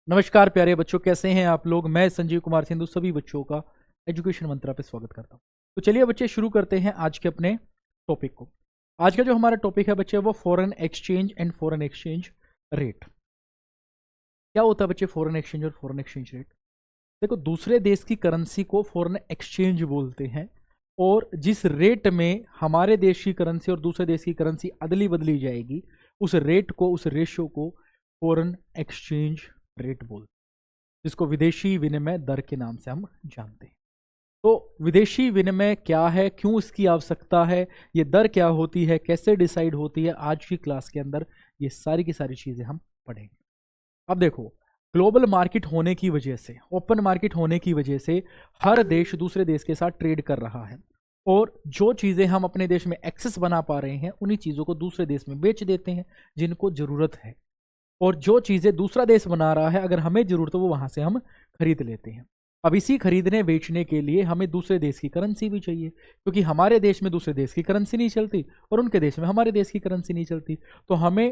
नमस्कार प्यारे बच्चों, कैसे हैं आप लोग। मैं संजीव कुमार सिंधु सभी बच्चों का एजुकेशन मंत्रा पे स्वागत करता हूं। तो चलिए बच्चे शुरू करते हैं आज के अपने टॉपिक को। आज का जो हमारा टॉपिक है बच्चे वो foreign exchange and foreign exchange rate. क्या होता है बच्चे फॉरेन एक्सचेंज और फॉरेन एक्सचेंज रेट? देखो, दूसरे देश की करेंसी को फॉरेन एक्सचेंज बोलते हैं और जिस रेट में हमारे देश की करेंसी और दूसरे देश की करेंसी अदली बदली जाएगी उस रेट को, उस रेशियो को फॉरेन एक्सचेंज रेट बोलते हैं, जिसको विदेशी विनिमय दर के नाम से हम जानते हैं। तो विदेशी विनिमय क्या है, क्यों इसकी आवश्यकता है, ये दर क्या होती है, कैसे डिसाइड होती है, आज की क्लास के अंदर ये सारी की सारी चीजें हम पढ़ेंगे। अब देखो, ग्लोबल मार्केट होने की वजह से, ओपन मार्केट होने की वजह से हर देश दूसरे देश के साथ ट्रेड कर रहा है और जो चीजें हम अपने देश में एक्सेस बना पा रहे हैं उन्हीं चीजों को दूसरे देश में बेच देते हैं जिनको जरूरत है, और जो चीजें दूसरा देश बना रहा है अगर हमें जरूरत हो वो वहां से हम खरीद लेते हैं। अब इसी खरीदने बेचने के लिए हमें दूसरे देश की करेंसी भी चाहिए, क्योंकि हमारे देश में दूसरे देश की करेंसी नहीं चलती और उनके देश में हमारे देश की करेंसी नहीं चलती। तो हमें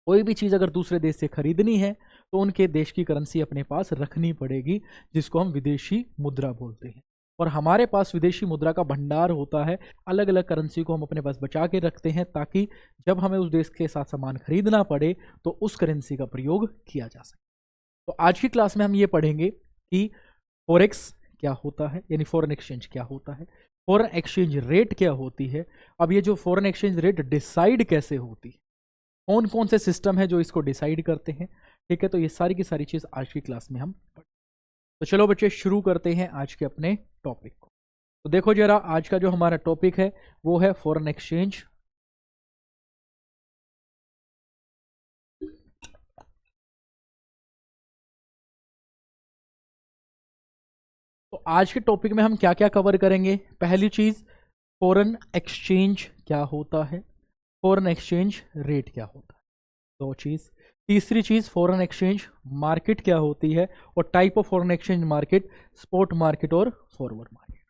कोई भी चीज अगर दूसरे देश से खरीदनी है तो उनके देश की करेंसी अपने पास रखनी पड़ेगी, जिसको हम विदेशी मुद्रा बोलते हैं। और हमारे पास विदेशी मुद्रा का भंडार होता है, अलग अलग करेंसी को हम अपने पास बचा के रखते हैं ताकि जब हमें उस देश के साथ सामान खरीदना पड़े तो उस करेंसी का प्रयोग किया जा सके। तो आज की क्लास में हम ये पढ़ेंगे कि फॉरेक्स क्या होता है, यानी फॉरेन एक्सचेंज क्या होता है, फॉरेन एक्सचेंज रेट क्या होती है। अब ये जो फॉरेन एक्सचेंज रेट डिसाइड कैसे होती है, कौन कौन से सिस्टम है जो इसको डिसाइड करते हैं, ठीक है। तो ये सारी की सारी चीज आज की क्लास में हम पढ़ें। तो चलो बच्चे शुरू करते हैं आज के अपने टॉपिक को। तो देखो जरा, आज का जो हमारा टॉपिक है वो है फॉरेन एक्सचेंज। तो आज के टॉपिक में हम क्या क्या कवर करेंगे? पहली चीज, फॉरेन एक्सचेंज क्या होता है, फॉरेन एक्सचेंज रेट क्या होता है, दो चीज। तीसरी चीज, फॉरेन एक्सचेंज मार्केट क्या होती है और type of foreign exchange market, spot market और फॉरवर्ड मार्केट।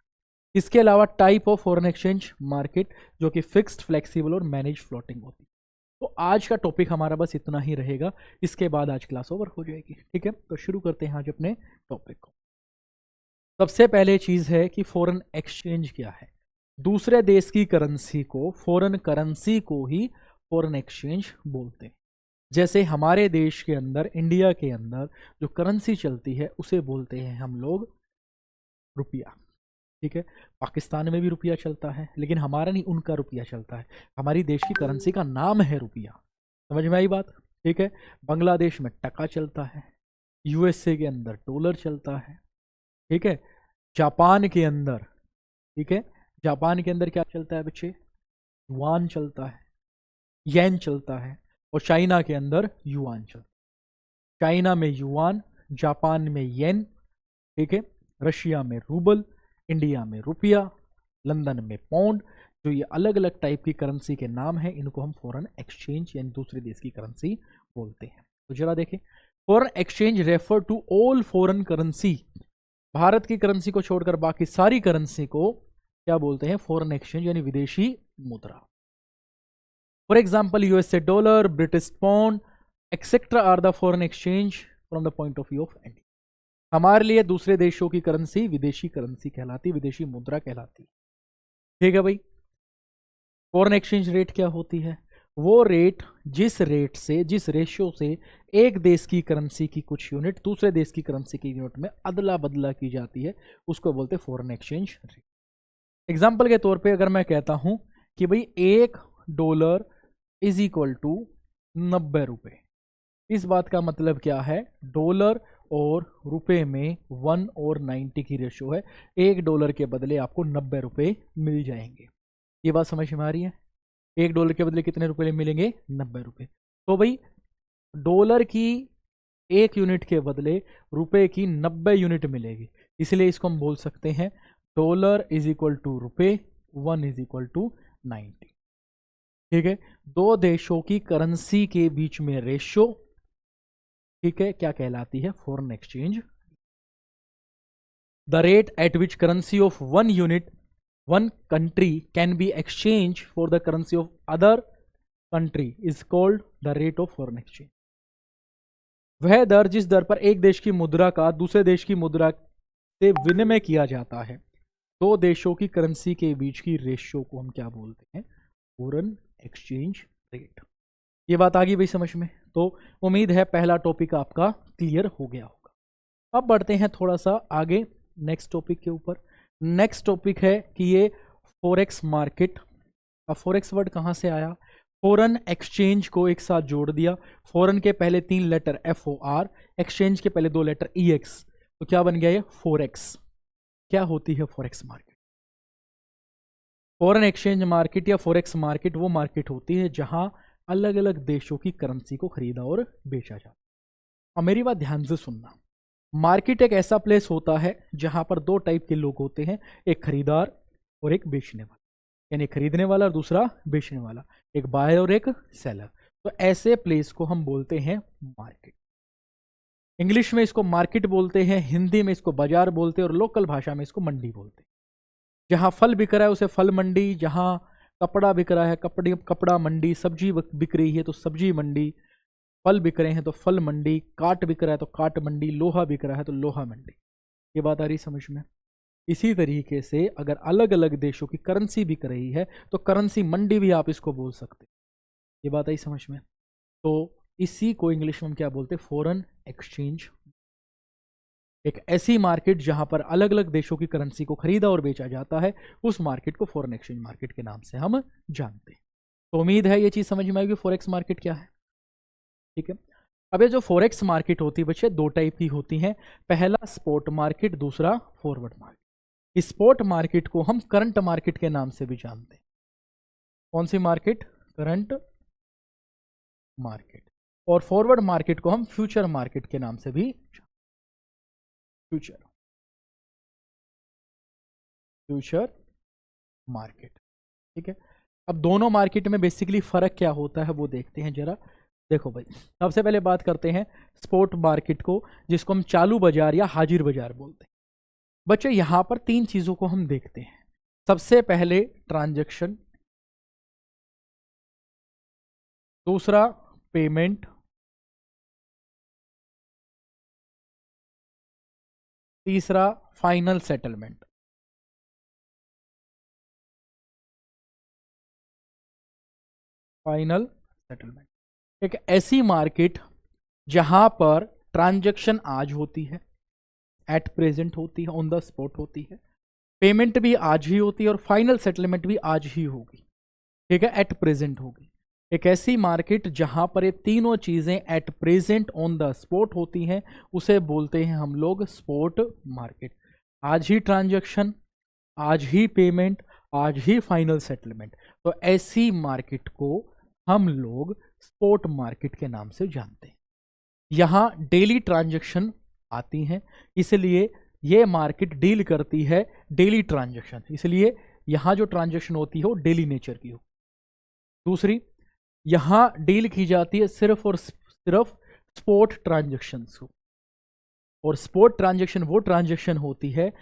इसके अलावा type of foreign exchange market जो कि फिक्स्ड, फ्लेक्सिबल और मैनेज फ्लोटिंग होती है। तो आज का टॉपिक हमारा बस इतना ही रहेगा, इसके बाद आज क्लास ओवर हो जाएगी, ठीक है। तो शुरू करते हैं आज अपने टॉपिक को। सबसे पहले चीज है कि फॉरेन एक्सचेंज क्या है। दूसरे देश की करेंसी को, फॉरेन करेंसी को ही फॉरेन एक्सचेंज बोलते हैं। जैसे हमारे देश के अंदर, इंडिया के अंदर जो करेंसी चलती है उसे बोलते हैं हम लोग रुपया, ठीक है। पाकिस्तान में भी रुपया चलता है लेकिन हमारा नहीं, उनका रुपया चलता है। हमारी देश की करेंसी का नाम है रुपया, समझ में आई बात, ठीक है। बांग्लादेश में टका चलता है, यूएसए के अंदर डॉलर चलता है, ठीक है। जापान के अंदर, ठीक है, जापान के अंदर क्या चलता है बच्चे? युआन चलता है, येन चलता है। और चाइना के अंदर युआन चलता है। चाइना में युआन, जापान में येन, ठीक है, रशिया में रूबल, इंडिया में रुपया, लंदन में पाउंड। जो ये अलग अलग टाइप की करेंसी के नाम हैं, इनको हम फॉरेन एक्सचेंज यानी दूसरे देश की करेंसी बोलते हैं। तो जरा देखें, foreign exchange refer to all foreign currency. Bharat की करेंसी को छोड़कर बाकी सारी करेंसी को क्या बोलते हैं? फॉरेन एक्सचेंज यानी विदेशी मुद्रा। For example, USA dollar, British pound etcetera are the foreign exchange from the point of view of India. हमारे लिए दूसरे देशों की करेंसी विदेशी करेंसी कहलाती, विदेशी मुद्रा कहलाती, ठीक है भाई। फॉरेन एक्सचेंज रेट क्या होती है? वो रेट जिस रेट से, जिस रेशियो से एक देश की करेंसी की कुछ यूनिट दूसरे देश की करेंसी की यूनिट में अदला बदला की जाती है, उसको बोलते हैं फॉरेन एक्सचेंज रेट। एग्जाम्पल के तौर पे अगर मैं कहता हूं कि भाई $1 इज इक्वल टू 90 रुपए, इस बात का मतलब क्या है? डॉलर और रुपए में 1 और 90 की रेशियो है। $1 के बदले आपको 90 रुपए मिल जाएंगे। ये बात समझ में आ रही है? $1 के बदले कितने रुपए मिलेंगे? 90 रुपए। तो भाई डॉलर की 1 यूनिट के बदले रुपए की 90 यूनिट मिलेगी, इसलिए इसको हम बोल सकते हैं डॉलर इज इक्वल टू रुपए, 1 इज इक्वल टू 90, ठीक है। दो देशों की करेंसी के बीच में रेशियो, ठीक है, क्या कहलाती है? Foreign exchange. The rate at which currency of one unit, one country can be exchanged for the currency of other country is called the rate of foreign exchange. वह दर जिस दर पर एक देश की मुद्रा का दूसरे देश की मुद्रा से विनिमय किया जाता है। दो देशों की करेंसी के बीच की रेशियो को हम क्या बोलते हैं? Foreign exchange rate. ये बात आ गई भाई समझ में? तो उम्मीद है पहला टॉपिक आपका क्लियर हो गया होगा। अब बढ़ते हैं थोड़ा सा आगे नेक्स्ट टॉपिक के ऊपर। नेक्स्ट टॉपिक है कि ये फॉरेक्स मार्केट। अब फॉरेक्स वर्ड कहाँ से आया? फॉरेन एक्सचेंज को एक साथ जोड़ दिया। फॉरेन के पहले 3 लेटर FOR, एक्सचेंज के पहले 2 लेटर EX, तो क्या बन गया ये? फॉरेक्स। क्या होती है forex market? Foreign exchange market या फॉरेक्स मार्केट वो मार्केट होती है जहां अलग अलग देशों की करेंसी को खरीदा और बेचा जाता है। अब मेरी बात ध्यान से सुनना। मार्केट एक ऐसा प्लेस होता है जहां पर 2 टाइप के लोग होते हैं, एक खरीदार और एक बेचने वाला, यानी खरीदने वाला और दूसरा बेचने वाला, एक बायर और एक सेलर। तो ऐसे प्लेस को हम बोलते हैं मार्केट। इंग्लिश में इसको मार्केट बोलते हैं, हिंदी में इसको बाजार बोलते हैं और लोकल भाषा में इसको मंडी बोलते हैं। जहां फल बिक रहा है उसे फल मंडी, जहां कपड़ा बिक रहा है कपड़ा मंडी, सब्जी बिक रही है तो सब्जी मंडी, फल बिक रहे हैं तो फल मंडी, काट बिक रहा है तो काट मंडी, लोहा बिक रहा है तो लोहा मंडी। ये बात आ रही समझ में? इसी तरीके से अगर अलग अलग देशों की करेंसी बिक रही है तो करेंसी मंडी भी आप इसको बोल सकते हैं। ये बात आई समझ में? तो इसी को इंग्लिश में हम क्या बोलते हैं? Foreign exchange. एक ऐसी मार्केट जहां पर अलग अलग देशों की करेंसी को खरीदा और बेचा जाता है, उस मार्केट को फॉरेन एक्सचेंज मार्केट के नाम से हम जानते हैं। तो उम्मीद है ये चीज समझ में आएगी फॉरेक्स मार्केट क्या है। ठीक है। अब ये जो फॉरेक्स मार्केट होती है बच्चे 2 टाइप की होती हैं। पहला स्पॉट मार्केट, दूसरा फॉरवर्ड मार्केट। स्पॉट मार्केट को हम करंट मार्केट के नाम से भी जानते हैं। कौन सी मार्केट? Current market. और फॉरवर्ड मार्केट को हम फ्यूचर मार्केट के नाम से भी फ्यूचर मार्केट। ठीक है। अब दोनों मार्केट में बेसिकली फर्क क्या होता है वो देखते हैं जरा। देखो भाई, सबसे पहले बात करते हैं स्पॉट मार्केट को, जिसको हम चालू बाजार या हाजिर बाजार बोलते हैं। बच्चे यहां पर 3 चीजों को हम देखते हैं। सबसे पहले ट्रांजैक्शन, दूसरा पेमेंट, तीसरा फाइनल सेटलमेंट। फाइनल सेटलमेंट एक ऐसी मार्केट जहां पर ट्रांजैक्शन आज होती है, एट प्रेजेंट होती है, ऑन द स्पॉट होती है, पेमेंट भी आज ही होती है और फाइनल सेटलमेंट भी आज ही होगी। ठीक है, एट प्रेजेंट होगी। एक ऐसी मार्केट जहां पर ये तीनों चीजें at present on the spot होती हैं, उसे बोलते हैं हम लोग स्पॉट मार्केट। आज ही ट्रांजैक्शन, आज ही पेमेंट, आज ही फाइनल सेटलमेंट। तो ऐसी मार्केट को हम लोग स्पॉट मार्केट के नाम से जानते हैं। यहां डेली ट्रांजैक्शन आती हैं, इसलिए ये मार्केट डील करती है डेली ट्रांजैक्शन, इसलिए यहां जो ट्रांजैक्शन होती है वो डेली नेचर की हो। दूसरी, यहां डील की जाती है सिर्फ और सिर्फ स्पॉट ट्रांजैक्शन को। और स्पॉट ट्रांजैक्शन वो ट्रांजैक्शन होती है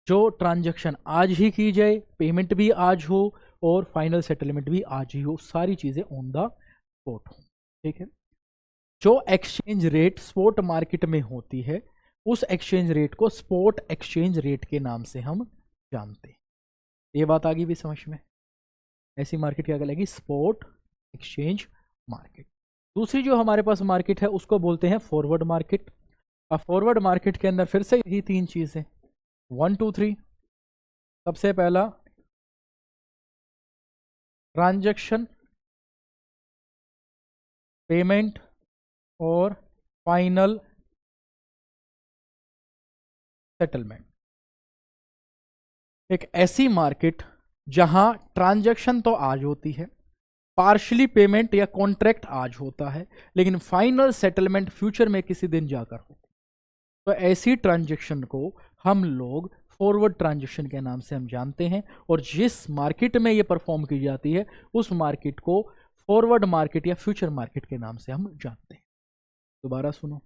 जो ट्रांजैक्शन आज ही की जाए, पेमेंट भी आज हो और फाइनल सेटलमेंट भी आज ही हो, सारी चीजें ऑन द स्पॉट हो। ठीक है। जो एक्सचेंज रेट स्पॉट मार्केट में होती है, उस एक्सचेंज रेट को स्पॉट एक्सचेंज रेट के नाम से हम जानते हैं। ये बात आ गई भी समझ में? ऐसी मार्केट क्या कहलाएगी? Spot exchange market. दूसरी जो हमारे पास मार्केट है उसको बोलते हैं फॉरवर्ड मार्केट। अब फॉरवर्ड मार्केट के अंदर फिर से यही 3 चीजें, 1 2 3। सबसे पहला ट्रांजैक्शन, पेमेंट और फाइनल सेटलमेंट। एक ऐसी मार्केट जहां ट्रांजैक्शन तो आज होती है, पार्शली पेमेंट या कॉन्ट्रैक्ट आज होता है, लेकिन फाइनल सेटलमेंट फ्यूचर में किसी दिन जाकर होता है। तो ऐसी ट्रांजैक्शन को हम लोग फॉरवर्ड ट्रांजैक्शन के नाम से हम जानते हैं। और जिस मार्केट में ये परफॉर्म की जाती है उस मार्केट को फॉरवर्ड मार्केट या फ्यूचर मार्केट के नाम से हम जानते हैं। दोबारा सुनो,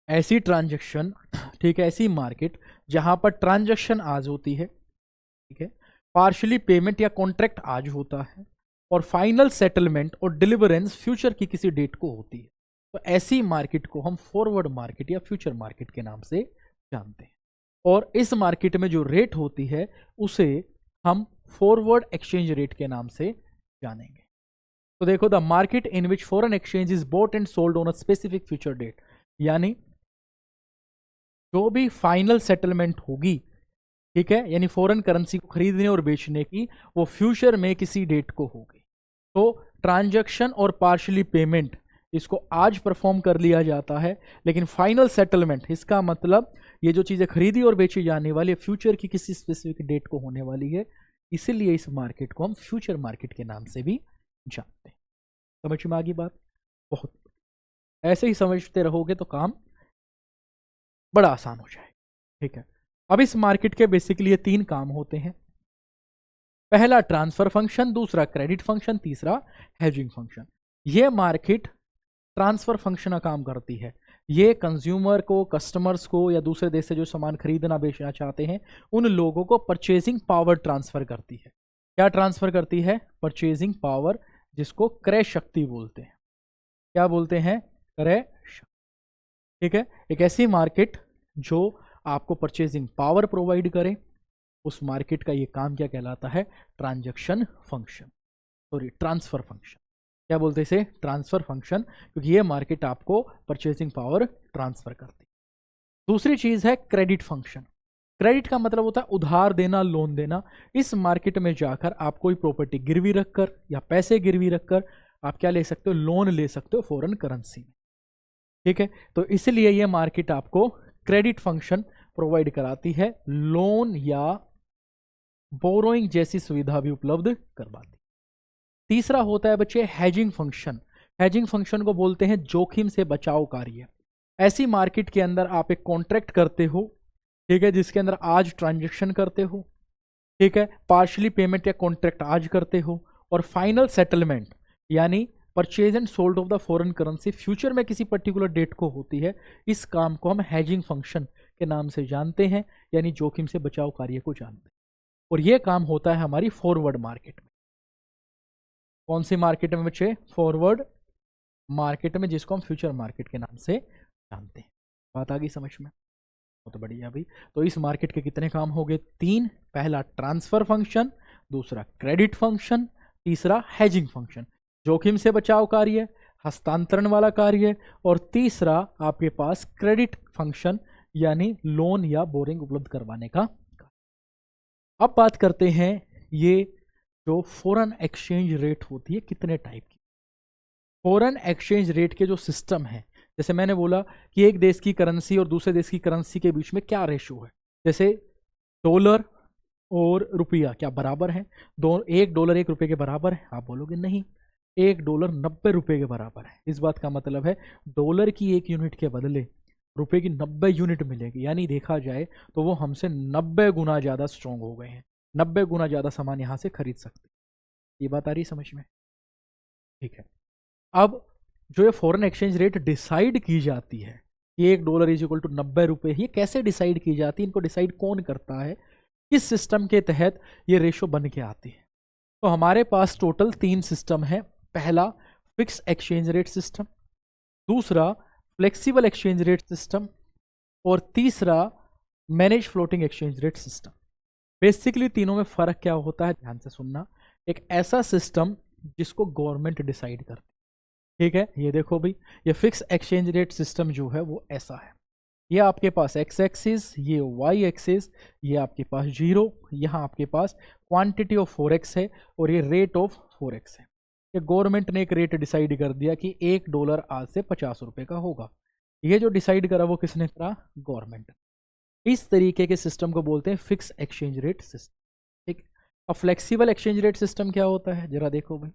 ऐसी ट्रांजैक्शन, ठीक है, ऐसी मार्केट जहां पर ट्रांजैक्शन आज होती है, ठीक है, पार्शली पेमेंट या कॉन्ट्रैक्ट आज होता है और फाइनल सेटलमेंट और डिलीवरेंस फ्यूचर की किसी डेट को होती है। तो ऐसी मार्केट को हम फॉरवर्ड मार्केट या फ्यूचर मार्केट के नाम से जानते हैं। और इस मार्केट में जो रेट होती है उसे हम फॉरवर्ड एक्सचेंज रेट के नाम से जानेंगे। तो देखो, the market in which foreign exchange is bought and sold on a specific future date, यानी जो भी फाइनल सेटलमेंट होगी, ठीक है, यानी फॉरेन करेंसी को खरीदने और बेचने की, वो फ्यूचर में किसी डेट को होगी। तो ट्रांजैक्शन और पार्शियली पेमेंट इसको आज परफॉर्म कर लिया जाता है, लेकिन फाइनल सेटलमेंट, इसका मतलब ये जो चीजें खरीदी और बेची जाने वाली है फ्यूचर की किसी स्पेसिफिक डेट को होने वाली है, इसीलिए इस मार्केट को हम फ्यूचर मार्केट के नाम से भी जानते हैं। समझ में आ गई बात? बहुत ऐसे ही समझते रहोगे तो काम बड़ा आसान हो जाए। ठीक है, अब इस मार्केट के बेसिकली ये 3 काम होते हैं। पहला ट्रांसफर फंक्शन, दूसरा क्रेडिट फंक्शन, तीसरा हेजिंग फंक्शन। ये मार्केट ट्रांसफर फंक्शन का काम करती है। ये कंज्यूमर को, कस्टमर्स को या दूसरे देश से जो सामान खरीदना बेचना चाहते हैं उन लोगों को परचेजिंग पावर ट्रांसफर करती है। क्या ट्रांसफर करती है? परचेजिंग पावर, जिसको क्रय शक्ति बोलते हैं। क्या बोलते हैं? क्रय शक्ति। ठीक है, एक ऐसी मार्केट जो आपको परचेजिंग पावर प्रोवाइड करे, उस मार्केट का ये काम क्या कहलाता है? Transaction function, sorry transfer function. क्या बोलते हैं इसे? ट्रांसफर फंक्शन, क्योंकि ये मार्केट आपको परचेजिंग पावर ट्रांसफर करती है। दूसरी चीज है क्रेडिट फंक्शन। क्रेडिट का मतलब होता है उधार देना, लोन देना। इस मार्केट में जाकर आप कोई प्रॉपर्टी गिरवी रखकर या पैसे गिरवी रखकर आप क्या ले सकते हो? लोन ले सकते हो फॉरेन करेंसी में। ठीक है, तो इसलिए ये मार्केट आपको क्रेडिट फंक्शन प्रोवाइड कराती है, लोन या बोरोइंग जैसी सुविधा भी उपलब्ध करवाती है। तीसरा होता है बच्चे हेजिंग फंक्शन। हेजिंग फंक्शन को बोलते हैं जोखिम से बचाव कार्य। ऐसी मार्केट के अंदर आप एक कॉन्ट्रैक्ट करते हो, ठीक है, जिसके अंदर आज ट्रांजैक्शन करते हो, ठीक है, पार्शियली पेमेंट या कॉन्ट्रैक्ट आज करते हो, और फाइनल सेटलमेंट यानी purchase and sold off the foreign currency future में किसी पर्टिकुलर डेट को होती है। इस काम को हम हेजिंग फंक्शन के नाम से जानते हैं, यानी जोखिम से बचाव कार्य को जानते हैं। और यह काम होता है हमारी फॉरवर्ड मार्केट में। कौन सी मार्केट में बच्चे? फॉरवर्ड मार्केट में, जिसको हम फ्यूचर मार्केट के नाम से जानते हैं। बात आ गई समझ में? बहुत बढ़िया भाई। तो इस मार्केट के कितने काम हो गए? 3। पहला ट्रांसफर फंक्शन, दूसरा क्रेडिट फंक्शन, तीसरा हेजिंग फंक्शन, जोखिम से बचाव कार्य, हस्तांतरण वाला कार्य, और तीसरा आपके पास क्रेडिट फंक्शन यानी लोन या बोरिंग उपलब्ध करवाने का। अब बात करते हैं ये जो फॉरेन एक्सचेंज रेट होती है कितने टाइप की। फॉरेन एक्सचेंज रेट के जो सिस्टम है, जैसे मैंने बोला कि एक देश की करेंसी और दूसरे देश की करेंसी के बीच में क्या रेशो है। जैसे डॉलर और रुपया क्या बराबर है? $1 1 रुपये के बराबर है? आप बोलोगे नहीं, $1 90 रुपये के बराबर है। इस बात का मतलब है डॉलर की 1 यूनिट के बदले रुपये की 90 यूनिट मिलेगी। यानी देखा जाए तो वो हमसे 90 गुना ज़्यादा स्ट्रॉन्ग हो गए हैं, 90 गुना ज़्यादा सामान यहाँ से खरीद सकते। ये बात आ रही समझ में? ठीक है, अब जो ये फॉरेन एक्सचेंज रेट डिसाइड की जाती है कि $1 = 90 रुपये, ये कैसे डिसाइड की जाती है? इनको डिसाइड कौन करता है? किस सिस्टम के तहत ये रेशो बन के आती है? तो हमारे पास टोटल 3 सिस्टम है। पहला फिक्स एक्सचेंज रेट सिस्टम, दूसरा फ्लेक्सिबल एक्सचेंज रेट सिस्टम, और तीसरा manage floating exchange rate system. Basically तीनों में फर्क क्या होता है, ध्यान से सुनना। एक ऐसा सिस्टम जिसको गवर्नमेंट डिसाइड करती है, ठीक है। ये देखो भाई, ये फिक्स एक्सचेंज रेट सिस्टम जो है वो ऐसा है। ये आपके पास एक्स एक्सिस, ये वाई एक्सिस, ये आपके पास 0, यहाँ आपके पास क्वांटिटी ऑफ फॉरेक्स है, और ये रेट ऑफ फॉरेक्स है। ये गवर्नमेंट ने एक रेट डिसाइड कर दिया कि $1 आज से 50 रुपये का होगा। ये जो डिसाइड करा वो किसने करा? गवर्नमेंट। इस तरीके के सिस्टम को बोलते हैं फिक्स एक्सचेंज रेट सिस्टम, ठीक। अब फ्लेक्सिबल एक्सचेंज रेट सिस्टम क्या होता है, जरा देखो भाई।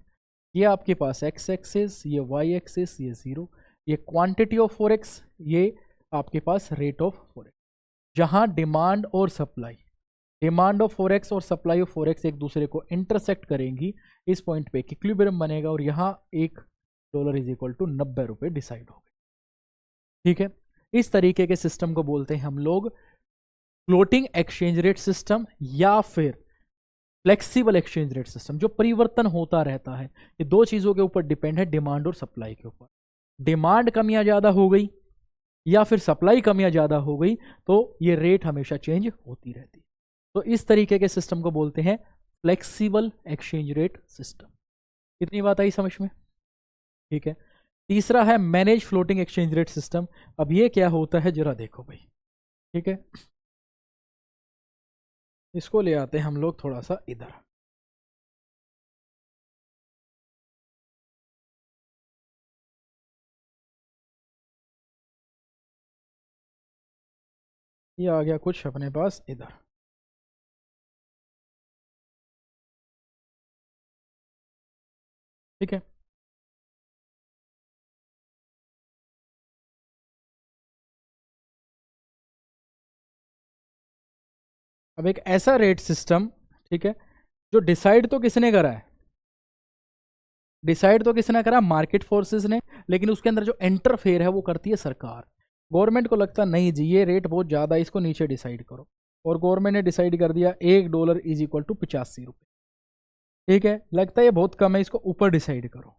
ये आपके पास एक्स एक्सिस, ये वाई एक्सिस, ये 0, ये क्वांटिटी ऑफ फॉरेक्स, ये आपके पास रेट ऑफ फॉरेक्स। जहां डिमांड और सप्लाई, डिमांड ऑफ फॉरेक्स और सप्लाई ऑफ फॉरेक्स एक दूसरे को इंटरसेक्ट करेंगी, इस पॉइंट पे इक्विलिब्रियम बनेगा, और यहाँ $1 = 90 रुपये डिसाइड होगा, ठीक है। इस तरीके के सिस्टम को बोलते हैं हम लोग फ्लोटिंग एक्सचेंज रेट सिस्टम या फिर फ्लेक्सिबल एक्सचेंज रेट सिस्टम, जो परिवर्तन होता रहता है। ये 2 चीज़ों के ऊपर डिपेंड है, डिमांड और सप्लाई के ऊपर। डिमांड कम या ज़्यादा हो गई या फिर सप्लाई कम या ज़्यादा हो गई तो ये रेट हमेशा चेंज होती रहती है। तो इस तरीके के सिस्टम को बोलते हैं फ्लेक्सिबल एक्सचेंज रेट सिस्टम। कितनी बात आई समझ में? ठीक है। तीसरा है manage floating exchange rate system. अब ये क्या होता है जरा देखो भाई। ठीक है, इसको ले आते हैं हम लोग थोड़ा सा इधर। ये आ गया कुछ अपने पास इधर। ठीक है, अब एक ऐसा रेट सिस्टम, ठीक है, जो डिसाइड तो किसने करा है? डिसाइड तो किसने करा? मार्केट फोर्सेस ने। लेकिन उसके अंदर जो इंटरफेयर है वो करती है सरकार। गवर्नमेंट को लगता नहीं जी ये रेट बहुत ज़्यादा है, इसको नीचे डिसाइड करो। और गवर्नमेंट ने डिसाइड कर दिया $1 इज इक्वल टू 85 रुपये। ठीक है, लगता है ये बहुत कम है, इसको ऊपर डिसाइड करो।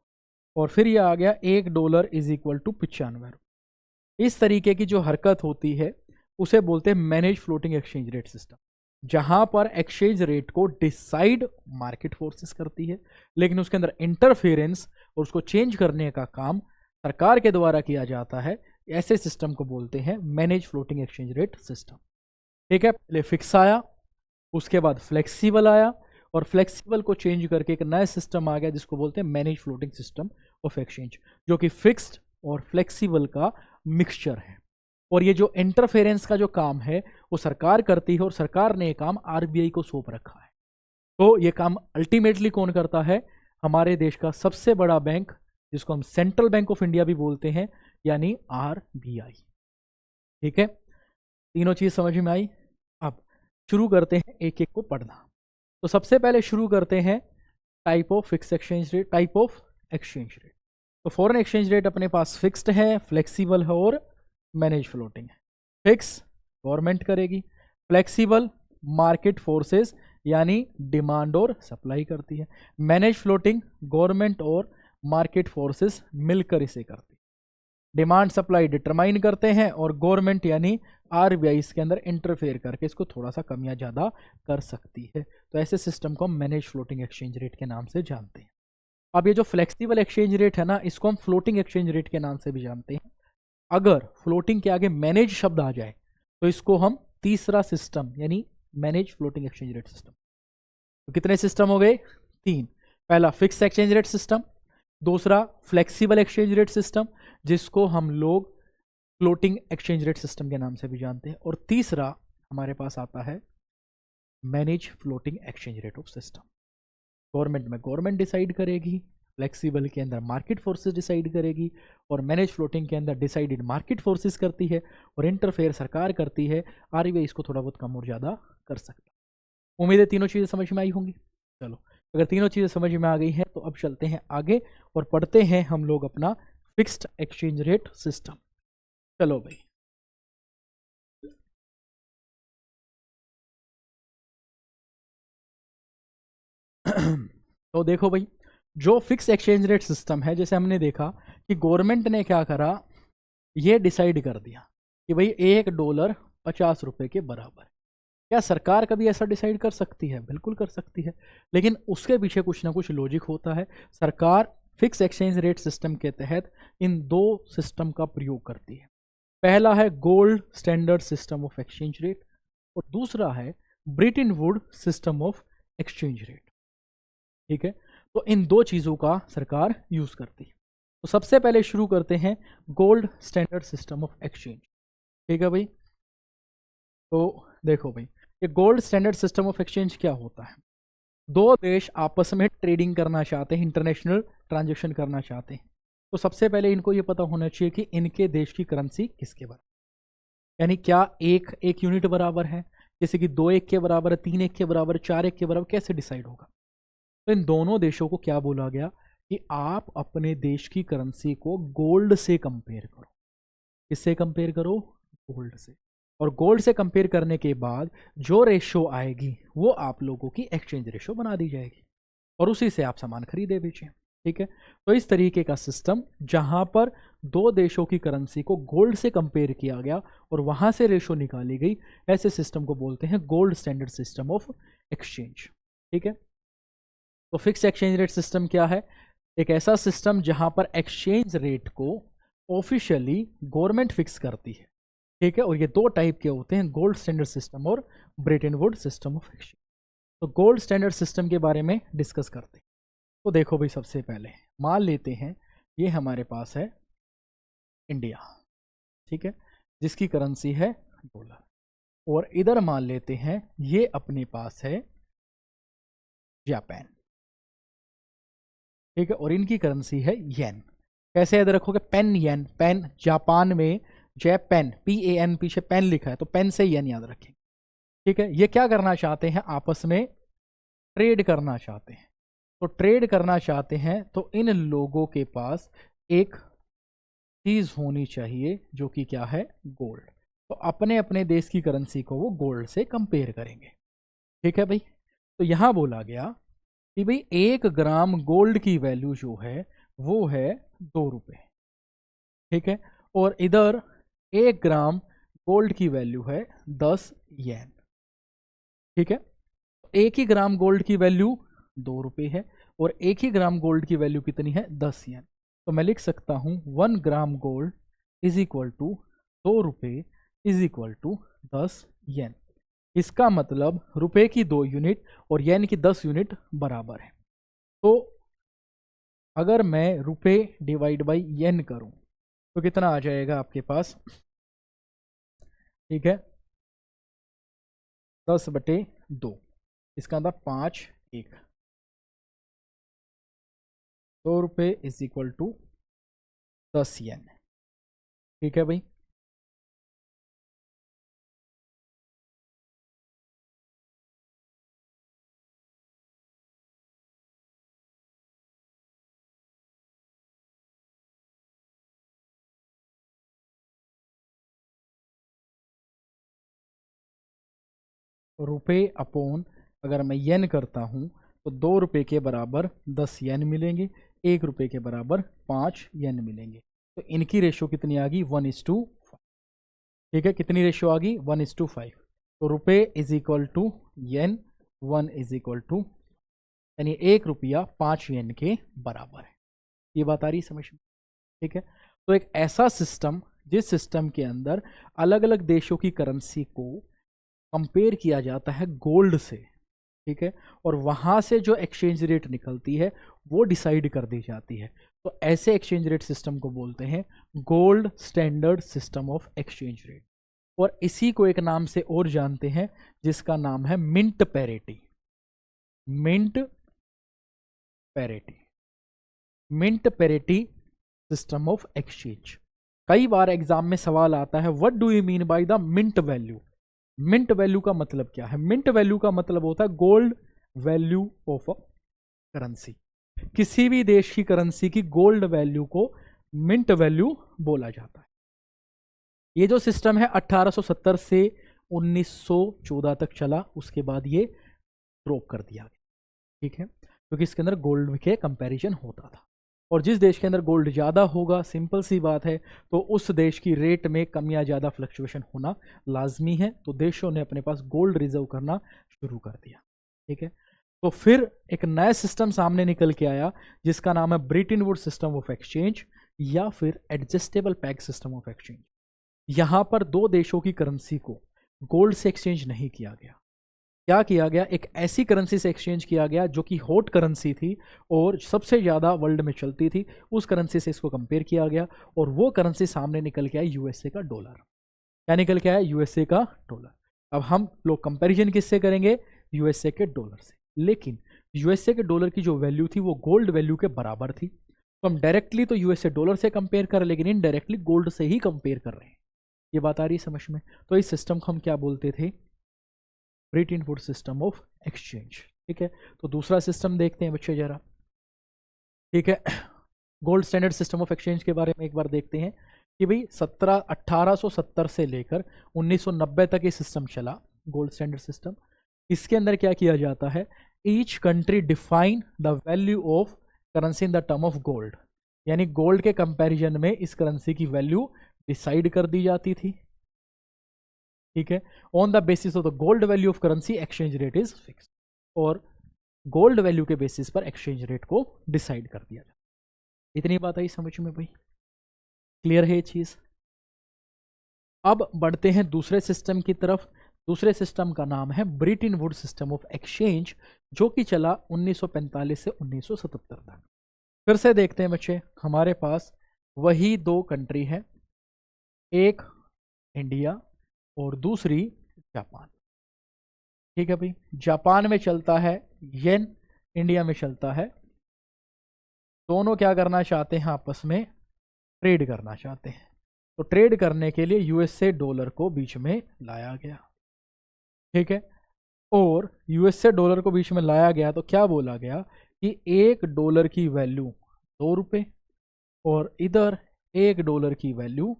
और फिर ये आ गया $1 इज इक्वल टू 95 रुपये। इस तरीके की जो हरकत होती है उसे बोलते हैं manage floating exchange rate system, जहां पर एक्सचेंज रेट को डिसाइड मार्केट फोर्सेस करती है, लेकिन उसके अंदर इंटरफेरेंस और उसको चेंज करने का काम सरकार के द्वारा किया जाता है। ऐसे सिस्टम को बोलते हैं manage floating exchange rate system. ठीक है, पहले फिक्स आया, उसके बाद फ्लेक्सिबल आया, और फ्लेक्सिबल को चेंज करके एक नया सिस्टम आ गया जिसको बोलते हैं manage floating system of exchange, जो कि फिक्स्ड और फ्लेक्सिबल का मिक्सचर है। और ये जो इंटरफेरेंस का जो काम है वो सरकार करती है, और सरकार ने ये काम आरबीआई को सौंप रखा है। तो ये काम अल्टीमेटली कौन करता है? हमारे देश का सबसे बड़ा बैंक, जिसको हम सेंट्रल बैंक ऑफ इंडिया भी बोलते हैं, यानी आरबीआई। ठीक है, तीनों चीज समझ में आई। अब शुरू करते हैं एक एक को पढ़ना। तो सबसे पहले शुरू करते हैं type of fix exchange rate, type of exchange rate. तो फॉरेन एक्सचेंज रेट अपने पास फिक्स्ड है, फ्लेक्सिबल है और मैनेज फ्लोटिंग है। फिक्स गवर्नमेंट करेगी, फ्लेक्सिबल मार्केट फोर्सेस यानी डिमांड और सप्लाई करती है, मैनेज फ्लोटिंग गवर्नमेंट और मार्केट फोर्सेस मिलकर इसे करती है। डिमांड सप्लाई डिटरमाइन करते हैं और गवर्नमेंट यानी आरबीआई इसके अंदर इंटरफेयर करके इसको थोड़ा सा कम या ज़्यादा कर सकती है। तो ऐसे सिस्टम को हम मैनेज फ्लोटिंग एक्सचेंज रेट के नाम से जानते हैं। अब ये जो फ्लेक्सिबल एक्सचेंज रेट है ना, इसको हम फ्लोटिंग एक्सचेंज रेट के नाम से भी जानते हैं। अगर फ्लोटिंग के आगे मैनेज शब्द आ जाए तो इसको हम तीसरा सिस्टम यानी manage floating exchange rate system. तो कितने सिस्टम हो गए? 3। पहला फिक्स एक्सचेंज रेट सिस्टम, दूसरा फ्लेक्सिबल एक्सचेंज रेट सिस्टम जिसको हम लोग फ्लोटिंग एक्सचेंज रेट सिस्टम के नाम से भी जानते हैं, और तीसरा हमारे पास आता है manage floating exchange rate of system. Government में गवर्नमेंट डिसाइड करेगी, फ्लेक्सिबल के अंदर मार्केट फोर्सेस डिसाइड करेगी, और मैनेज फ्लोटिंग के अंदर डिसाइडेड मार्केट फोर्सेस करती है, और इंटरफेयर सरकार करती है। आरबीआई इसको थोड़ा बहुत कम और ज़्यादा कर सकता है। उम्मीद है तीनों चीज़ें समझ में आई होंगी। चलो, अगर तीनों चीज़ें समझ में आ गई हैं तो अब चलते हैं आगे और पढ़ते हैं हम लोग अपना फिक्स्ड एक्सचेंज रेट सिस्टम। चलो भाई, तो देखो भाई, जो फिक्स एक्सचेंज रेट सिस्टम है, जैसे हमने देखा कि गवर्नमेंट ने क्या करा, ये डिसाइड कर दिया कि भाई $1 50 रुपए के बराबर। क्या सरकार कभी ऐसा डिसाइड कर सकती है? बिल्कुल कर सकती है, लेकिन उसके पीछे कुछ ना कुछ लॉजिक होता है। सरकार फिक्स एक्सचेंज रेट सिस्टम के तहत इन 2 सिस्टम का प्रयोग करती है। पहला है gold standard system of exchange rate, और दूसरा है Britain would system of exchange rate. ठीक है, तो इन 2 चीज़ों का सरकार यूज़ करती है। तो सबसे पहले शुरू करते हैं gold standard system of exchange. ठीक है भाई, तो देखो भाई, ये gold standard system of exchange क्या होता है? 2 देश आपस में ट्रेडिंग करना चाहते हैं, इंटरनेशनल ट्रांजेक्शन करना चाहते हैं, तो सबसे पहले इनको ये पता होना चाहिए कि इनके देश की करेंसी किसके बराबर, यानी क्या एक यूनिट बराबर है, जैसे कि 2 1 के बराबर है, 3 1 के बराबर, 4 1 के बराबर, कैसे डिसाइड होगा? तो इन दोनों देशों को क्या बोला गया कि आप अपने देश की करेंसी को गोल्ड से कंपेयर करो। किससे कंपेयर करो? गोल्ड से। और गोल्ड से कंपेयर करने के बाद जो रेशो आएगी वो आप लोगों की एक्सचेंज रेशो बना दी जाएगी, और उसी से आप सामान खरीदे बेचें। ठीक है, तो इस तरीके का सिस्टम जहां पर दो देशों की करेंसी को गोल्ड से कंपेयर किया गया और वहां से रेशो निकाली गई, ऐसे सिस्टम को बोलते हैं gold standard system of exchange. ठीक है, तो फिक्स एक्सचेंज रेट सिस्टम क्या है? एक ऐसा सिस्टम जहां पर एक्सचेंज रेट को ऑफिशियली गवर्नमेंट फिक्स करती है। ठीक है, और ये दो टाइप के होते हैं, गोल्ड स्टैंडर्ड सिस्टम और Brayton would system of exchange. तो गोल्ड स्टैंडर्ड सिस्टम के बारे में डिस्कस करते हैं। तो देखो भाई, सबसे पहले मान लेते हैं ये हमारे पास है इंडिया, ठीक है, जिसकी करेंसी है डॉलर, और इधर मान लेते हैं ये अपने पास है जापान। ठीक है, और इनकी करेंसी है येन। कैसे याद रखोगे? पेन येन, पेन जापान में जैपन, PAN पीछे पेन लिखा है, तो पेन से येन याद रखेंगे। ठीक है, ये क्या करना चाहते हैं? आपस में ट्रेड करना चाहते हैं। तो ट्रेड करना चाहते हैं तो इन लोगों के पास एक चीज होनी चाहिए जो कि क्या है? गोल्ड। तो अपने अपने देश की करेंसी को वो गोल्ड से कंपेयर करेंगे। ठीक है भाई, तो यहां बोला गया कि भाई 1 ग्राम गोल्ड की वैल्यू जो है वो है 2 रुपए। ठीक है, और इधर 1 ग्राम गोल्ड की वैल्यू है 10 येन। ठीक है, एक ही ग्राम गोल्ड की वैल्यू 2 रुपए है और 1 ही ग्राम गोल्ड की वैल्यू कितनी है? 10 येन। तो मैं लिख सकता हूं 1 gram gold is equal to 2 रुपए इज इक्वल टू 10 येन। इसका मतलब रुपए की 2 यूनिट और येन की 10 यूनिट बराबर है। तो अगर मैं रुपए डिवाइड बाई येन करूं तो कितना आ जाएगा आपके पास? ठीक है, 10/2, इसका अंदर 5 1, 2 रुपए इज इक्वल टू 10 येन। ठीक है भाई, रुपए अपॉन अगर मैं येन करता हूं तो 2 रुपए के बराबर 10 येन मिलेंगे, 1 रुपए के बराबर 5 येन मिलेंगे। तो इनकी रेशो कितनी आ गई? 1:5। ठीक है, कितनी रेशो आ गई? 1:5। तो रुपए is equal to yen 1 is equal to, यानी 1 रुपया 5 येन के बराबर है। ये बात आ रही समझ में? ठीक है, तो एक ऐसा सिस्टम जिस सिस्टम के अंदर अलग अलग देशों की करेंसी को कंपेयर किया जाता है गोल्ड से। ठीक है, और वहां से जो एक्सचेंज रेट निकलती है वो डिसाइड कर दी जाती है। तो ऐसे एक्सचेंज रेट सिस्टम को बोलते हैं gold standard system of exchange rate. और इसी को एक नाम से और जानते हैं जिसका नाम है mint parity. Mint parity, mint parity system of exchange. कई बार एग्जाम में सवाल आता है what do you mean by the mint value? Mint value का मतलब क्या है? मिंट वैल्यू का मतलब होता है gold value of a currency. किसी भी देश की करेंसी की गोल्ड वैल्यू को मिंट वैल्यू बोला जाता है। ये जो सिस्टम है 1870 से 1914 तक चला, उसके बाद ये ड्रॉप कर दिया गया। ठीक है, क्योंकि इसके अंदर गोल्ड के कंपैरिजन होता था, और जिस देश के अंदर गोल्ड ज़्यादा होगा, सिंपल सी बात है, तो उस देश की रेट में कम या ज़्यादा फ्लक्चुएशन होना लाजमी है। तो देशों ने अपने पास गोल्ड रिजर्व करना शुरू कर दिया। ठीक है, तो फिर एक नया सिस्टम सामने निकल के आया जिसका नाम है Brayton would system of exchange या फिर adjustable peg system of exchange. यहां पर दो देशों की करेंसी को गोल्ड से एक्सचेंज नहीं किया गया। क्या किया गया? एक ऐसी करेंसी से एक्सचेंज किया गया जो कि हॉट करेंसी थी और सबसे ज़्यादा वर्ल्ड में चलती थी। उस करेंसी से इसको कंपेयर किया गया और वो करेंसी सामने निकल के आई USA का डॉलर। क्या निकल के आया? USA का डॉलर। अब हम लोग कंपैरिजन किससे करेंगे? USA के डॉलर से। लेकिन USA के डॉलर की जो वैल्यू थी वो गोल्ड वैल्यू के बराबर थी, तो हम डायरेक्टली तो USA डॉलर से कंपेयर कर, लेकिन इनडायरेक्टली गोल्ड से ही कंपेयर कर रहे हैं। ये बात आ रही है समझ में? तो इस सिस्टम को हम क्या बोलते थे? Brayton would system of exchange. ठीक है, तो दूसरा सिस्टम देखते हैं बच्चे जरा। ठीक है, gold standard system of exchange के बारे में एक बार देखते हैं कि भाई 1870 से लेकर 1990 तक ये सिस्टम चला, गोल्ड स्टैंडर्ड सिस्टम। इसके अंदर क्या किया जाता है? Each country define the value of currency in the term of gold. यानी गोल्ड के कंपैरिजन में इस करेंसी की वैल्यू डिसाइड कर दी जाती थी, ठीक है। On the basis of the gold value of currency exchange rate is fix, और गोल्ड वैल्यू के बेसिस पर एक्सचेंज रेट को डिसाइड कर दिया जाता। इतनी बात आई समझ में भाई? क्लियर है ये चीज? अब बढ़ते हैं दूसरे सिस्टम की तरफ। दूसरे सिस्टम का नाम है Brayton would system of exchange, जो कि चला 1945 से 1977 तक। फिर से देखते हैं बच्चे, हमारे पास वही दो कंट्री है, एक इंडिया और दूसरी जापान, ठीक है भाई। जापान में चलता है येन, इंडिया में चलता है, दोनों क्या करना चाहते हैं, आपस में ट्रेड करना चाहते हैं। तो ट्रेड करने के लिए यूएसए डॉलर को बीच में लाया गया, ठीक है। और यूएसए डॉलर को बीच में लाया गया तो क्या बोला गया कि $1 की वैल्यू ₹2 और इधर $1 की वैल्यू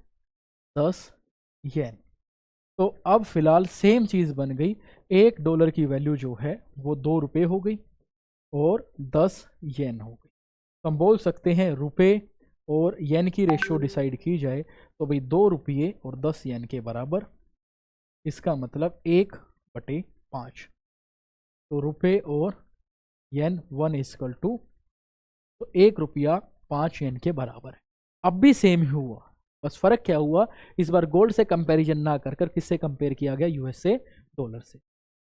10 येन। तो अब फिलहाल सेम चीज बन गई, $1 की वैल्यू जो है वो ₹2 हो गई और 10 येन हो गई। तो हम बोल सकते हैं रुपए और येन की रेशियो डिसाइड की जाए तो भाई ₹2 और 10 येन के बराबर, इसका मतलब 1/5। तो रुपए और येन 1 टू, तो ₹1 5 येन के बराबर है। अब भी सेम ही हुआ, बस फर्क क्या हुआ, इस बार गोल्ड से कंपैरिजन ना कर कर किससे कंपेयर किया गया, यूएसए डॉलर से।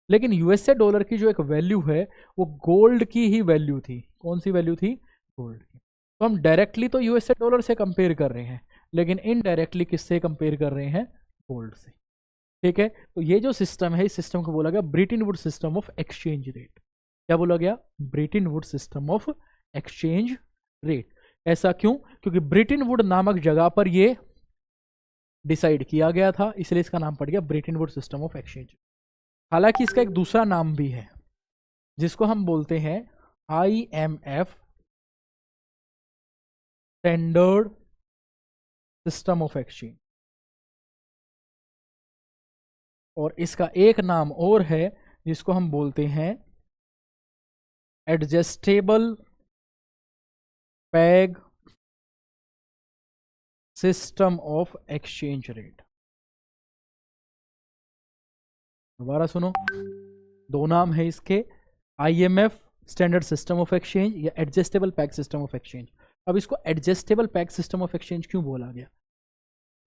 लेकिन यूएसए डॉलर की जो एक वैल्यू है वो गोल्ड की ही वैल्यू थी। कौन सी वैल्यू थी? गोल्ड की। तो हम डायरेक्टली तो यूएसए डॉलर से कंपेयर कर रहे हैं, लेकिन इनडायरेक्टली किससे कंपेयर कर रहे हैं? गोल्ड से, ठीक है। तो ये जो सिस्टम है, इस सिस्टम को बोला गया Brayton would system of exchange rate. क्या बोला गया? Brayton would system of exchange rate. ऐसा क्यों? क्योंकि ब्रेटन वुड नामक जगह पर ये डिसाइड किया गया था, इसलिए इसका नाम पड़ गया Brayton would system of exchange. हालांकि इसका एक दूसरा नाम भी है जिसको हम बोलते हैं IMF standard system of exchange, और इसका एक नाम और है जिसको हम बोलते हैं adjustable peg system of exchange rate. दोबारा सुनो, दो नाम है इसके, IMF standard system of exchange या adjustable peg system of exchange. अब इसको adjustable peg system of exchange क्यों बोला गया?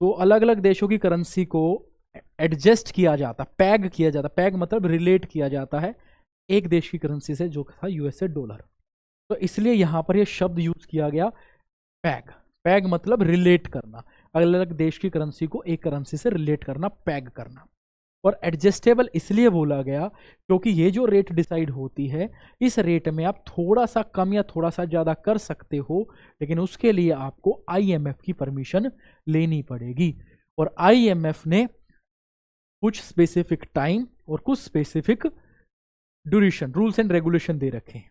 तो अलग अलग देशों की करेंसी को एडजस्ट किया जाता, पैग किया जाता, पैग मतलब रिलेट किया जाता है एक देश की करेंसी से, जो था यूएसए डॉलर। तो इसलिए यहां पर यह शब्द यूज किया गया पैग। पैग मतलब रिलेट करना, अलग अलग देश की करेंसी को एक करेंसी से रिलेट करना, पैग करना। और एडजस्टेबल इसलिए बोला गया क्योंकि ये जो रेट डिसाइड होती है, इस रेट में आप थोड़ा सा कम या थोड़ा सा ज़्यादा कर सकते हो, लेकिन उसके लिए आपको IMF की परमिशन लेनी पड़ेगी। और IMF ने कुछ स्पेसिफिक टाइम और कुछ specific duration, rules and regulation दे रखे हैं।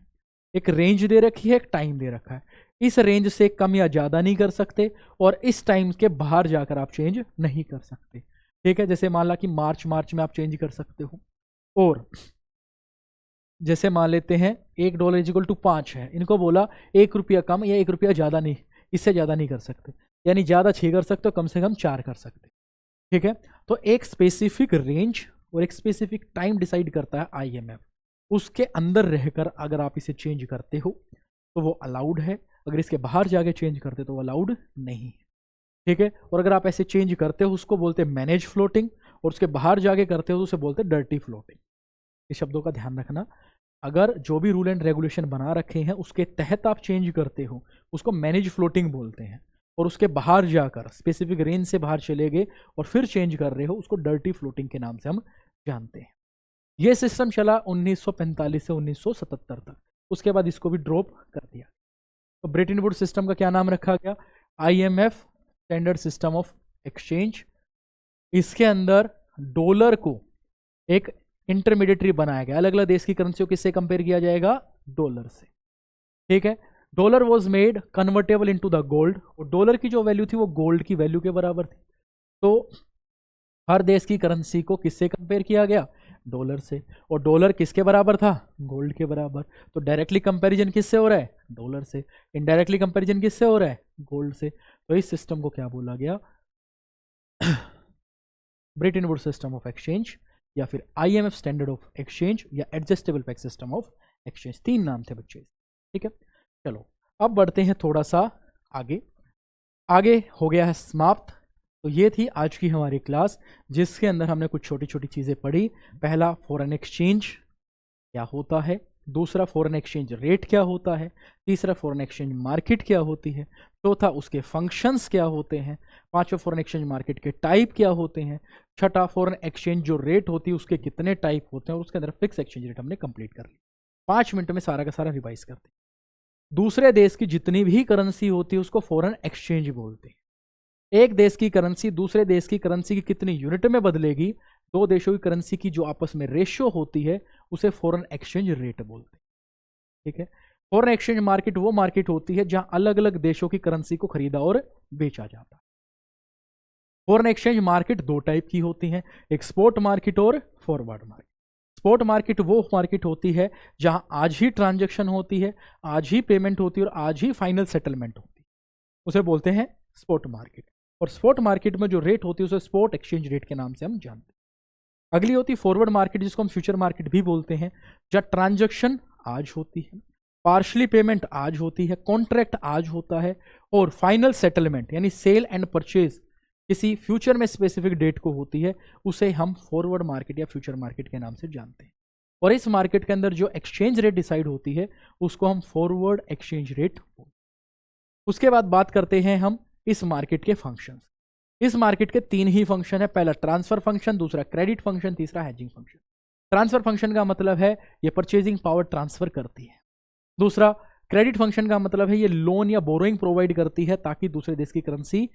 एक रेंज दे रखी है, एक टाइम दे रखा है। इस रेंज से कम या ज़्यादा नहीं कर सकते और इस टाइम के बाहर जाकर आप चेंज नहीं कर सकते, ठीक है। जैसे मान ला कि मार्च में आप चेंज कर सकते हो, और जैसे मान लेते हैं $1 = 5 है, इनको बोला ₹1 कम या ₹1 ज़्यादा नहीं, इससे ज़्यादा नहीं कर सकते, यानी ज़्यादा 6 कर सकते हो, कम से कम 4 कर सकते, ठीक है। तो एक स्पेसिफिक रेंज और एक स्पेसिफिक टाइम डिसाइड करता है IMF। उसके अंदर रहकर अगर आप इसे चेंज करते हो तो वो अलाउड है, अगर इसके बाहर जाके चेंज करते तो वो अलाउड नहीं है, ठीक है। और अगर आप ऐसे चेंज करते हो उसको बोलते हैं मैनेज फ्लोटिंग, और उसके बाहर जाके करते हो तो उसे बोलते हैं डर्टी फ्लोटिंग। इस शब्दों का ध्यान रखना, अगर जो भी रूल एंड रेगुलेशन बना रखे हैं उसके तहत आप चेंज करते हो उसको मैनेज फ्लोटिंग बोलते हैं, और उसके बाहर जाकर स्पेसिफिक रेंज से बाहर चले गए और फिर चेंज कर रहे हो उसको डर्टी फ्लोटिंग के नाम से हम जानते हैं। यह सिस्टम चला 1945 से 1977 तक, उसके बाद इसको भी ड्रॉप कर दिया। तो ब्रेटन वुड सिस्टम का क्या नाम रखा गया? IMF standard system of exchange. इसके अंदर डॉलर को एक इंटरमीडिएटरी बनाया गया, अलग अलग देश की करेंसी को किससे कंपेयर किया जाएगा? डॉलर से, ठीक है। Dollar was made convertible into the gold, और डॉलर की जो वैल्यू थी वो गोल्ड की वैल्यू के बराबर थी। तो हर देश की करेंसी को किससे कंपेयर किया गया? डॉलर से, और डॉलर किसके बराबर था? गोल्ड के बराबर। तो डायरेक्टली कंपैरिजन किससे हो रहा है? डॉलर से। इनडायरेक्टली कंपैरिजन किससे हो रहा है? गोल्ड से। तो इस सिस्टम को क्या बोला गया? Bretton Woods system of exchange, या फिर IMF स्टैंडर्ड ऑफ एक्सचेंज, या adjustable peg system of exchange. 3 नाम थे बच्चे, ठीक है। चलो अब बढ़ते हैं थोड़ा सा आगे। आगे हो गया है समाप्त। तो ये थी आज की हमारी क्लास, जिसके अंदर हमने कुछ छोटी छोटी चीज़ें पढ़ी। पहला, फॉरेन एक्सचेंज क्या होता है। दूसरा, फॉरेन एक्सचेंज रेट क्या होता है। तीसरा, फॉरेन एक्सचेंज मार्केट क्या होती है। चौथा, उसके फंक्शंस क्या होते हैं। पांचवा, फॉरेन एक्सचेंज मार्केट के टाइप क्या होते हैं। छठा, फॉरेन एक्सचेंज जो रेट होती है उसके कितने टाइप होते हैं, और उसके अंदर फिक्स एक्सचेंज रेट हमने कंप्लीट कर लिया। 5 मिनट में सारा का सारा रिवाइज करते हैं। दूसरे देश की जितनी भी करेंसी होती है उसको फॉरेन एक्सचेंज बोलते हैं। एक देश की करेंसी दूसरे देश की करेंसी की कितनी यूनिट में बदलेगी, 2 देशों की करेंसी की जो आपस में रेशियो होती है, उसे फॉरेन एक्सचेंज रेट बोलते हैं, ठीक है। फॉरेन एक्सचेंज मार्केट वो मार्केट होती है जहां अलग अलग देशों की करेंसी को खरीदा और बेचा जाता है। फॉरेन एक्सचेंज मार्केट 2 टाइप की होती है, एक स्पॉट मार्केट और फॉरवर्ड मार्केट। स्पॉट मार्केट वो मार्केट होती है जहां आज ही ट्रांजैक्शन होती है, आज ही पेमेंट होती है और आज ही फाइनल सेटलमेंट होती है, उसे बोलते हैं स्पॉट मार्केट। और स्पॉट मार्केट में जो रेट होती है उसे स्पॉट एक्सचेंज रेट के नाम से हम जानते हैं। अगली होती है फॉरवर्ड मार्केट, जिसको हम फ्यूचर मार्केट भी बोलते हैं, जहां ट्रांजैक्शन आज होती है, पार्शली पेमेंट आज होती है, कॉन्ट्रैक्ट आज होता है, और फाइनल सेटलमेंट यानी सेल एंड परचेज किसी फ्यूचर में स्पेसिफिक डेट को होती है, उसे हम फॉरवर्ड मार्केट या फ्यूचर मार्केट के नाम से जानते हैं। और इस मार्केट के अंदर जो एक्सचेंज रेट डिसाइड होती है उसको हम फॉरवर्ड एक्सचेंज रेट बोलते हैं। उसके बाद बात करते हैं हम इस मार्केट के फंक्शंस। इस मार्केट के 3 ही फंक्शन है, पहला ट्रांसफर फंक्शन, दूसरा क्रेडिट फंक्शन, तीसरा हेजिंग फंक्शन। ट्रांसफर फंक्शन का मतलब है ये परचेजिंग पावर ट्रांसफर करती है। दूसरा, क्रेडिट फंक्शन का मतलब है ये लोन या बोरोइंग प्रोवाइड करती है ताकि दूसरे देश की करेंसी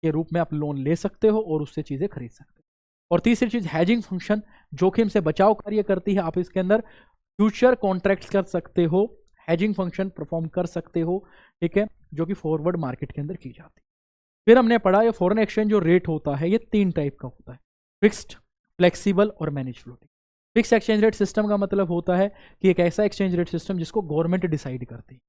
के रूप में आप लोन ले सकते हो और उससे चीजें खरीद सकते हो। और तीसरी चीज हेजिंग फंक्शन, जोखिम से बचाव कार्य करती है। आप इसके अंदर फ्यूचर कॉन्ट्रैक्ट्स कर सकते हो, हेजिंग फंक्शन परफॉर्म कर सकते हो, ठीक है, जो कि फॉरवर्ड मार्केट के अंदर की जाती है। फिर हमने पढ़ा ये फॉरेन एक्सचेंज जो रेट होता है ये 3 टाइप का होता है, फिक्स्ड, फ्लेक्सिबल और manage floating. Fix exchange rate system का मतलब होता है कि एक ऐसा एक्सचेंज रेट सिस्टम जिसको गवर्नमेंट डिसाइड करती है।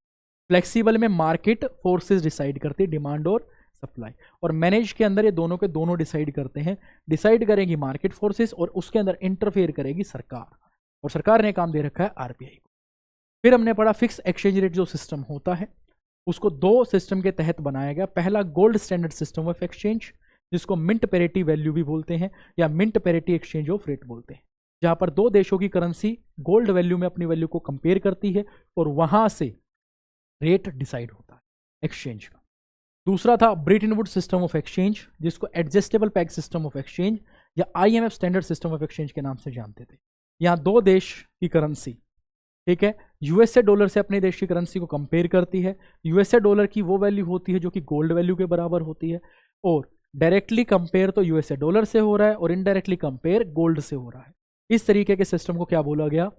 फ्लेक्सिबल में मार्केट फोर्सेस डिसाइड करती है, डिमांड और सप्लाई। और मैनेज के अंदर ये दोनों के दोनों डिसाइड करते हैं। डिसाइड करेगी मार्केट फोर्सेस और उसके अंदर इंटरफेयर करेगी सरकार, और सरकार ने काम दे रखा है RBI को। फिर हमने पढ़ा फिक्स एक्सचेंज रेट जो सिस्टम होता है उसको 2 सिस्टम के तहत बनाया गया। पहला, gold standard system of exchange, जिसको मिंट पैरिटी वैल्यू भी बोलते हैं या mint parity exchange of rate बोलते हैं, जहां पर 2 देशों की करेंसी गोल्ड वैल्यू में अपनी वैल्यू को कंपेयर करती है और वहां से रेट डिसाइड होता है एक्सचेंज का। दूसरा था Bretton Woods system of exchange, जिसको adjustable peg system of exchange या IMF standard system of exchange के नाम से जानते थे। यहाँ 2 देश की करेंसी, ठीक है, USA डॉलर से अपने देश की करेंसी को कंपेयर करती है। USA डॉलर की वो वैल्यू होती है जो कि गोल्ड वैल्यू के बराबर होती है, और डायरेक्टली कंपेयर तो USA डॉलर से हो रहा है और इनडायरेक्टली कंपेयर गोल्ड से हो रहा है। इस तरीके के सिस्टम को क्या बोला गया?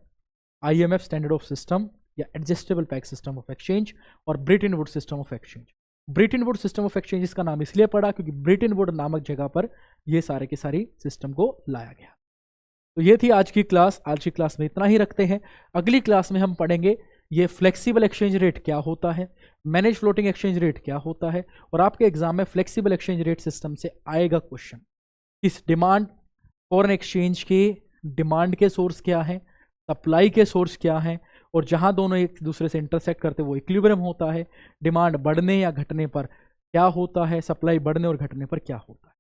IMF स्टैंडर्ड ऑफ सिस्टम या adjustable peg system of exchange और Bretton Woods system of exchange. Bretton Woods system of exchange इसका नाम इसलिए पड़ा क्योंकि ब्रेटन वुड नामक जगह पर ये सारे के सारी सिस्टम को लाया गया। तो ये थी आज की क्लास। आज की क्लास में इतना ही रखते हैं। अगली क्लास में हम पढ़ेंगे ये फ्लेक्सिबल एक्सचेंज रेट क्या होता है, मैनेज फ्लोटिंग एक्सचेंज रेट क्या होता है, और आपके एग्जाम में फ्लेक्सिबल एक्सचेंज रेट सिस्टम से आएगा क्वेश्चन इस डिमांड, फॉरेन एक्सचेंज के डिमांड के सोर्स क्या है, सप्लाई के सोर्स क्या है, और जहां दोनों एक दूसरे से इंटरसेक्ट करते वो इक्विलिब्रियम होता है। डिमांड बढ़ने या घटने पर क्या होता है, सप्लाई बढ़ने और घटने पर क्या होता है।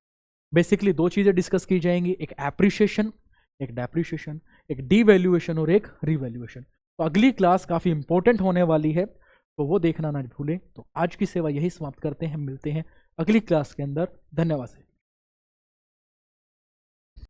बेसिकली 2 चीजें डिस्कस की जाएंगी, एक एप्रिशिएशन, एक डेप्रिशिएशन, एक डीवैल्यूएशन और एक रिवैल्यूएशन। तो अगली क्लास काफी इंपॉर्टेंट होने वाली है, तो वो देखना ना भूलें। तो आज की सेवा यही समाप्त करते हैं, मिलते हैं अगली क्लास के अंदर। धन्यवाद।